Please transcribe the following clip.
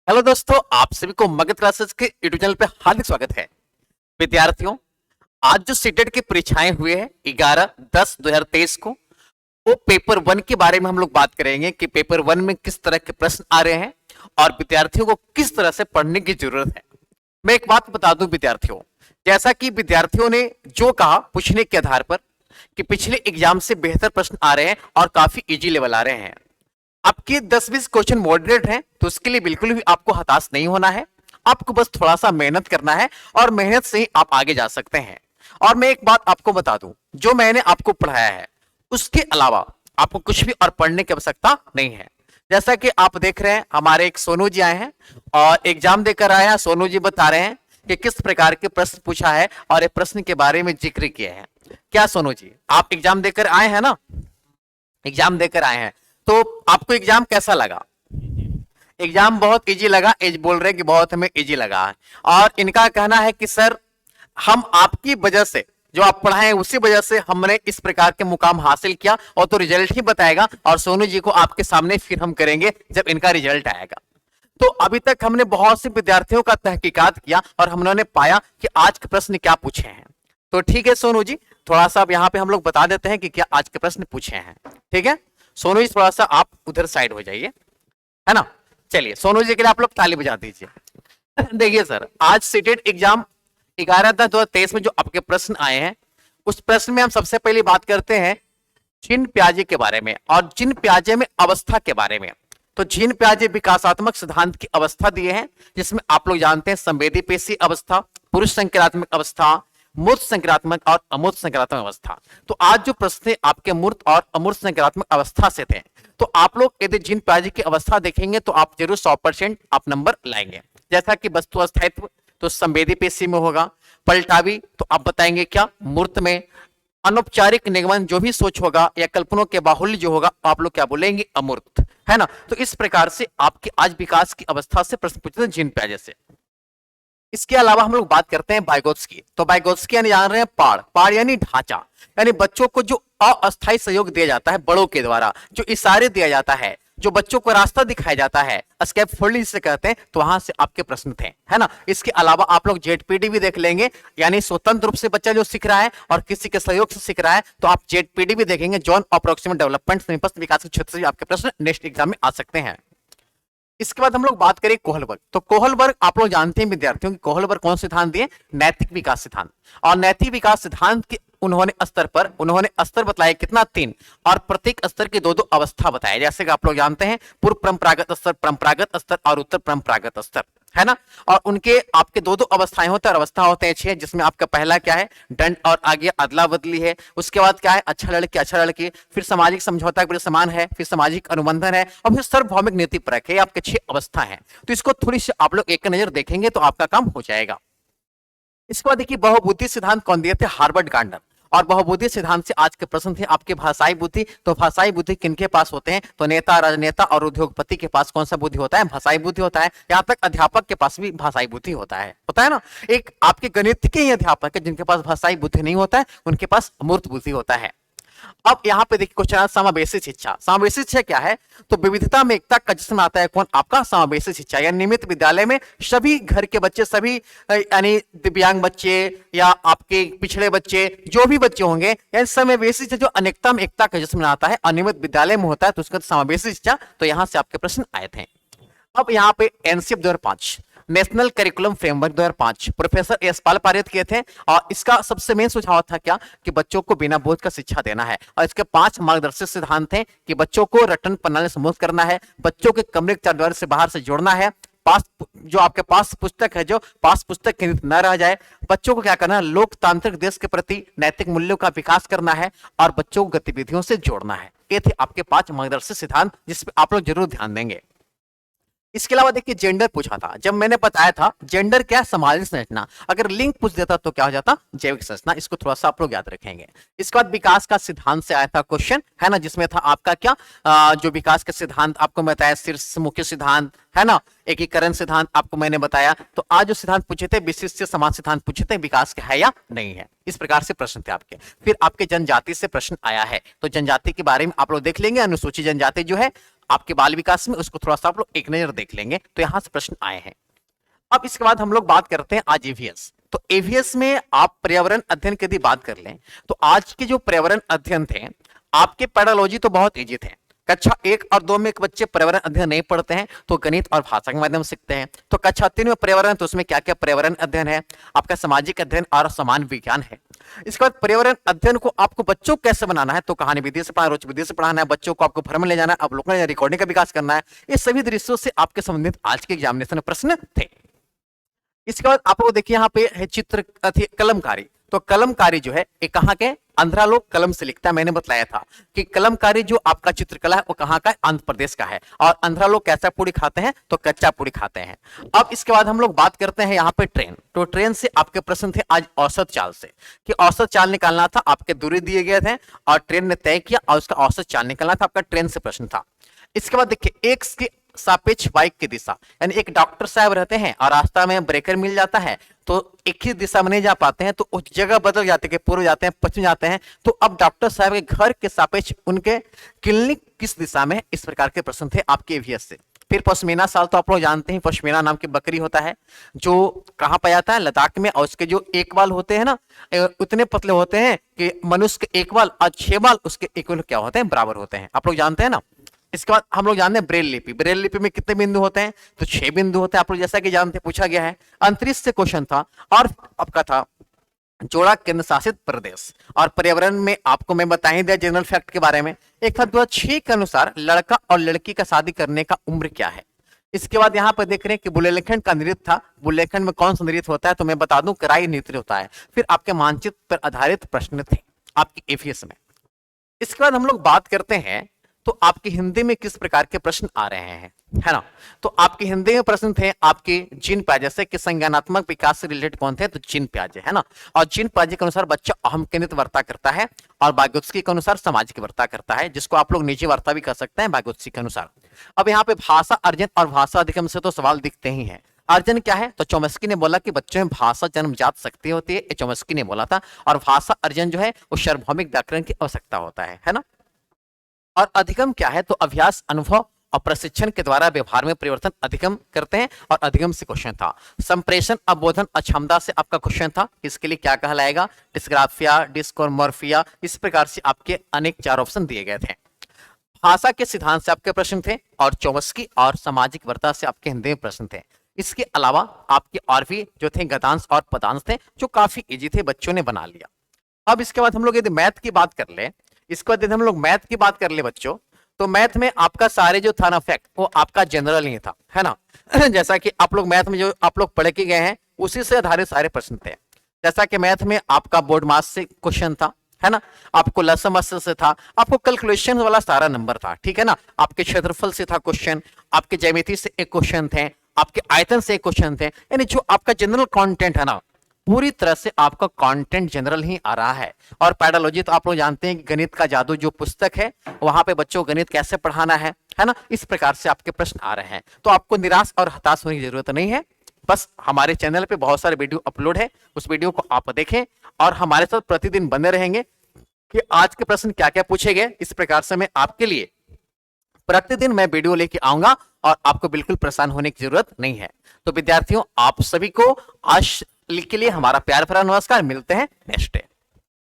Hello दोस्तों, आप सभी को मगध क्लासेस के यूट्यूब चैनल पे हार्दिक स्वागत है। विद्यार्थियों, आज जो सीटेट की परीक्षाएं हुए हैं 11/10/2023 को, वो पेपर 1 के बारे में हम लोग बात करेंगे कि पेपर 1 में किस तरह के प्रश्न आ रहे हैं और विद्यार्थियों को किस तरह से पढ़ने की जरूरत है। मैं एक बात बता दूं विद्यार्थियों, जैसा कि विद्यार्थियों ने जो कहा पूछने के आधार पर कि पिछले एग्जाम से बेहतर प्रश्न आ रहे हैं और काफी इजी लेवल आ रहे हैं। आपके 10-20 क्वेश्चन मॉडरेट हैं, तो उसके लिए बिल्कुल भी आपको हताश नहीं होना है। आपको बस थोड़ा सा मेहनत करना है और मेहनत से ही आप आगे जा सकते हैं। और मैं एक बात आपको बता दूं, जो मैंने आपको पढ़ाया है उसके अलावा आपको कुछ भी और पढ़ने की आवश्यकता नहीं है। जैसा कि आप देख रहे हैं, हमारे एक सोनू जी आए हैं और एग्जाम देकर आए हैं। सोनू जी बता रहे हैं कि किस प्रकार के प्रश्न पूछा है और एक प्रश्न के बारे में जिक्र किया है। क्या सोनू जी, आप एग्जाम देकर आए हैं ना? एग्जाम देकर आए हैं, तो आपको एग्जाम कैसा लगा? एग्जाम बहुत इजी लगा। एज बोल रहे हैं कि बहुत हमें इजी लगा है। और इनका कहना है कि सर, हम आपकी वजह से, जो आप पढ़ाए उसी वजह से हमने इस प्रकार के मुकाम हासिल किया, और तो रिजल्ट ही बताएगा और सोनू जी को आपके सामने फिर हम करेंगे जब इनका रिजल्ट आएगा। तो अभी तक हमने बहुत से विद्यार्थियों का तहकीकात किया और हमने पाया कि आज के प्रश्न क्या पूछे हैं। तो ठीक है सोनू जी, थोड़ा सा अब यहाँ पे हम लोग बता देते हैं कि क्या आज के प्रश्न पूछे हैं। ठीक है सोनू जी, थोड़ा सा आप उधर साइड हो जाइए, है ना। चलिए, सोनू जी के लिए आप लोग ताली बजा दीजिए। देखिए सर, आज सीटेट एग्जाम 11/10/2023 में जो आपके प्रश्न आए हैं, उस प्रश्न में हम सबसे पहले बात करते हैं जीन पियाजे के बारे में और जीन पियाजे में अवस्था के बारे में। तो जीन पियाजे विकासात्मक सिद्धांत की अवस्था दिए हैं, जिसमें आप लोग जानते हैं संवेदी पेशी अवस्था, पुरुष संक्रात्मक अवस्था, मूर्त संक्रात्मक और अमूर्त संक्रात्मक अवस्था। तो आज जो प्रश्न आपके मूर्त और अमूर्त संक्रात्मक अवस्था से थे, तो आप लोग यदि जीन पियाजे की अवस्था देखेंगे तो आप जरूर 100% आप नंबर लाएंगे। जैसा कि वस्तु अस्थायित्व तो संवेदी पेशी में होगा, पलटावी तो आप बताएंगे क्या, मूर्त में, अनौपचारिक निगमन जो भी सोच होगा या कल्पनों के बाहुल्य जो होगा, आप लोग क्या बोलेंगे, अमूर्त, है ना। तो इस प्रकार से आपके आज विकास की अवस्था से प्रश्न पूछते हैं जीन पियाजे से। इसके अलावा हम लोग बात करते हैं बाइगोत्स्की। तो बाइगोत्स्की यानी जान रहे हैं पाड़, पाड़ यानी ढांचा, यानी बच्चों को जो अस्थायी सहयोग दिया जाता है बड़ों के द्वारा, जो इशारे दिया जाता है, जो बच्चों को रास्ता दिखाया जाता है, स्केप फोल्डिंग से कहते हैं। तो वहां से आपके प्रश्न थे, है ना। इसके अलावा आप लोग जेडपीडी भी देख लेंगे, यानी स्वतंत्र रूप से बच्चा जो सीख रहा है और किसी के सहयोग से सीख रहा है, तो आप जेडपीडी भी देखेंगे, जॉन अप्रोक्सीमेट डेवलपमेंट, समीपस्थ विकास के क्षेत्र से आपके प्रश्न नेक्स्ट एग्जाम में आ सकते हैं। इसके बाद हम लोग बात करें कोहलबर्ग। तो कोहलबर्ग आप लोग जानते हैं विद्यार्थियों की, कोहलबर्ग कौन सिद्धांत दिए, नैतिक विकास सिद्धांत। और नैतिक विकास सिद्धांत के उन्होंने स्तर बताया कितना, 3, और प्रत्येक स्तर की 2-2 अवस्था बताया। जैसे कि आप लोग जानते हैं पूर्व परंपरागत स्तर, परंपरागत स्तर और उत्तर परंपरागत स्तर, है ना। और उनके आपके 2-2 अवस्थाएं होते हैं, अवस्था होते हैं 6, जिसमें आपका पहला क्या है, दंड और आगे अदला बदली है। उसके बाद क्या है, अच्छा लड़के अच्छा लड़की, फिर सामाजिक समझौता के समान है, फिर सामाजिक अनुबंधन है, और फिर सार्वभौमिक नीति परक है। आपके 6 अवस्था है। तो इसको थोड़ी सी आप लोग एक नजर देखेंगे तो आपका काम हो जाएगा। इसके बाद देखिए बहुबुद्धि सिद्धांत कौन दिए थे, हार्वर्ड गार्डनर। और बहुबुद्धि सिद्धांत से आज के प्रश्न थे आपके भाषाई बुद्धि। तो भाषाई बुद्धि किनके पास होते हैं, तो नेता, राजनेता और उद्योगपति के पास कौन सा बुद्धि होता है, भाषाई बुद्धि होता है। यहाँ तक अध्यापक के पास भी भाषाई बुद्धि होता है ना। एक आपके गणित के ही अध्यापक है जिनके पास भाषाई बुद्धि नहीं होता है, उनके पास अमूर्त बुद्धि होता है। अब यहाँ पे देखिए क्वेश्चन, समावेशी शिक्षा। समावेशी शिक्षा क्या है, तो विविधता में एकता का जिसमें आता है कौन, आपका समावेशी शिक्षा। या नियमित विद्यालय में सभी घर के बच्चे, सभी यानी दिव्यांग बच्चे या आपके पिछड़े बच्चे, जो भी बच्चे होंगे, यानी समावेशी शिक्षा जो अनेकता में एकता का जिसमें आता है, अनियमित विद्यालय में होता है, तो उसका समावेशी शिक्षा। तो यहाँ से आपके प्रश्न आए थे। अब यहाँ पे NCF 2005, national curriculum framework 2005 professor S Pal पारित किए थे। और इसका सबसे मेन सुझाव था क्या, कि बच्चों को बिना बोझ का शिक्षा देना है। और इसके 5 मार्गदर्शक सिद्धांत थे कि बच्चों को रटन प्रणाली से मुक्त करना है, बच्चों के कमरे के चारदीवारी से बाहर से जोड़ना है, पास जो आपके पास पुस्तक है, जो पास पुस्तक केंद्रित न रह जाए, बच्चों को क्या करना है, लोकतांत्रिक देश के प्रति नैतिक मूल्यों का विकास करना है, और बच्चों को गतिविधियों से जोड़ना है। ये थे आपके 5 मार्गदर्शक सिद्धांत, जिसपे आप लोग जरूर ध्यान देंगे। इसके अलावा देखिए जेंडर पूछा था, जब मैंने बताया था जेंडर क्या, सामाजिक संरचना। अगर लिंग पूछ देता तो क्या हो जाता, जैविक संरचना। इसको थोड़ा सा आप लोग याद रखेंगे। इसके बाद विकास का सिद्धांत से आया था क्वेश्चन, है ना, जिसमें था आपका क्या, जो विकास का सिद्धांत आपको बताया, शीर्ष मुख्य सिद्धांत, है ना, एकीकरण सिद्धांत आपको मैंने बताया। तो आज जो सिद्धांत पूछे थे, विशिष्ट से समान सिद्धांत पूछे थे, विकास का है या नहीं है, इस प्रकार से प्रश्न थे आपके। फिर आपके जनजाति से प्रश्न आया है, तो जनजाति के बारे में आप लोग देख लेंगे। अनुसूचित जनजाति जो है आपके बाल विकास में, उसको थोड़ा सा आप लोग एक नजर देख लेंगे तो यहां से प्रश्न आए हैं। अब इसके बाद हम लोग बात करते हैं आज ईवीएस। तो ईवीएस में आप पर्यावरण अध्ययन की यदि बात कर लें तो आज के जो पर्यावरण अध्ययन थे आपके पेडालॉजी तो बहुत इजी थे। कक्षा 1 और 2 में एक बच्चे पर्यावरण अध्ययन नहीं पढ़ते हैं तो गणित और भाषा के माध्यम से सीखते हैं। तो कक्षा 3 में पर्यावरण, तो उसमें क्या क्या पर्यावरण अध्ययन है, आपका सामाजिक अध्ययन और समान विज्ञान है। इसके बाद पर्यावरण अध्ययन को आपको बच्चों को कैसे बनाना है, तो कहानी विधि से पढ़ाना, रोच विधि से पढ़ाना है, बच्चों को आपको भ्रमण ले जाना है, अवलोकन या रिकॉर्डिंग का विकास करना है। ये सभी दृश्यों से आपके संबंधित आज के एग्जामिनेशन में प्रश्न थे। इसके बाद आप लोग देखिए यहाँ पे है चित्र कलमकारी। तो कलमकारी जो है ये कहाँ के, अंधरा लोग कलम से लिखता है। मैंने बताया था कि कलमकारी जो आपका चित्रकला है वो कहाँ का है, आंध्र प्रदेश का है। और अंधरा लोग कैसा पूरी खाते हैं, तो कच्चा पूरी खाते हैं। अब इसके बाद हम लोग बात करते हैं यहाँ पे ट्रेन। तो ट्रेन से आपके प्रश्न थे आज औसत चाल से, कि औसत चाल निकालना था, आपके दूरी दिए गए थे और ट्रेन ने तय किया और उसका औसत चाल निकालना था, आपका ट्रेन से प्रश्न था। इसके बाद देखिए एक्स की सापेक्ष बाइक की दिशा, यानी एक डॉक्टर साहब रहते हैं और रास्ता में ब्रेकर मिल जाता है तो एक ही दिशा में नहीं जा पाते हैं, तो उस जगह बदल जाते हैं, पूर्व जाते हैं, पश्चिम जाते हैं। तो अब डॉक्टर साहब के घर के सापेक्ष उनके क्लिनिक किस दिशा में, इस प्रकार के प्रश्न थे आपके ईवीएस से। फिर पश्मीना साल तो आप लोग जानते हैं, पश्मीना नाम की बकरी होता है जो कहां पाया जाता है, लद्दाख में। और उसके जो एक बाल होते हैं ना उतने पतले होते हैं कि मनुष्य के एक बाल और 6 बाल उसके इक्वल क्या होते हैं, बराबर होते हैं। आप लोग जानते हैं ना। इसके बाद हम लोग जानते हैं ब्रेल लिपि। ब्रेल लिपि में कितने बिंदु होते हैं, तो 6 बिंदु होते हैं। आप लोग जैसा कि जानते, पूछा गया है। अंतरिक्ष से क्वेश्चन था और आपका था जोड़ा केंद्र शासित प्रदेश। और पर्यावरण में आपको मैं बता ही दिया जनरल फैक्ट के बारे में। एक था 2006 के अनुसार लड़का और लड़की का शादी करने का उम्र क्या है। इसके बाद यहाँ पर देख रहे हैं कि बुंदेलखंड का नृत्य था। बुंदेलखंड में कौन सा नृत्य होता है, तो मैं बता दूं कराई नृत्य होता है। फिर आपके मानचित्र पर आधारित प्रश्न थे आपकी ईवीएस में। इसके बाद हम लोग बात करते हैं तो आपकी हिंदी में किस प्रकार के प्रश्न आ रहे हैं, है ना। तो आपकी हिंदी में प्रश्न थे आपके जीन प्याजे से, कि संज्ञानात्मक विकास से रिलेटेड कौन थे, तो जीन प्याजे, है ना। और जीन प्याजे के अनुसार बच्चा अहम केंद्रित वार्ता करता है और वागोत्स्की के अनुसार सामाजिक वार्ता करता है, जिसको आप लोग निजी वार्ता भी कर सकते हैं वागोत्स्की के अनुसार। अब यहाँ पे भाषा अर्जन और भाषा अधिगम से तो सवाल दिखते ही हैं। अर्जन क्या है, तो चोम्स्की ने बोला कि बच्चों में भाषा जन्मजात शक्ति होती है, चोम्स्की ने बोला था। और भाषा अर्जन जो है वो सार्वभौमिक व्याकरण की आवश्यकता होता है ना। और अधिगम क्या है, तो अभ्यास, अनुभव और प्रशिक्षण के द्वारा व्यवहार में परिवर्तन अधिगम करते हैं। और अधिगम से क्वेश्चन था संप्रेषण, अबोधन, अक्षमता से आपका क्वेश्चन था। इसके लिए क्या कहलाएगा, डिस्ग्राफिया, डिस्कोमोर्फिया। इस प्रकार से आपके अनेक 4 ऑप्शन दिए गए थे। भाषा के सिद्धांत से आपके प्रश्न थे और चोम्स्की और सामाजिक वार्ता से आपके हिंदी में प्रश्न थे। इसके अलावा आपके और भी जो थे गद्यांश और पदांश थे जो काफी इजी थे, बच्चों ने बना लिया। अब इसके बाद हम लोग यदि मैथ की बात कर ले, इसके बाद यदि हम लोग मैथ की बात कर ले बच्चों, तो मैथ में आपका सारे जो था ना फैक्ट वो आपका जनरल ही था, है ना। जैसा कि आप लोग मैथ में जो आप लोग पढ़ के गए हैं उसी से आधारित सारे प्रश्न थे। जैसा कि मैथ में आपका बोर्ड मास से क्वेश्चन था, है ना। आपको लसम से था, आपको कैलकुलेशन वाला सारा नंबर था, ठीक है ना। आपके क्षेत्रफल से था क्वेश्चन, आपके ज्यामिति से एक क्वेश्चन थे, आपके आयतन से एक क्वेश्चन थे। यानी जो आपका जनरल कंटेंट है ना, पूरी तरह से आपका कंटेंट जनरल ही आ रहा है। और पैडालॉजी तो आप लोग जानते हैं कि गणित का जादू जो पुस्तक है वहां पे बच्चों को गणित कैसे पढ़ाना है ना। इस प्रकार से आपके प्रश्न आ रहे हैं। तो आपको निराश और हताश होने की जरूरत नहीं है। बस हमारे चैनल पे बहुत सारे वीडियो अपलोड है, उस वीडियो को आप देखें और हमारे साथ प्रतिदिन बने रहेंगे कि आज के प्रश्न क्या क्या पूछे गए। इस प्रकार से मैं आपके लिए प्रतिदिन मैं वीडियो लेके आऊंगा और आपको बिल्कुल परेशान होने की जरूरत नहीं है। तो विद्यार्थियों, आप सभी को आज के लिए हमारा प्यार भरा नमस्कार। मिलते हैं नेक्स्ट डे।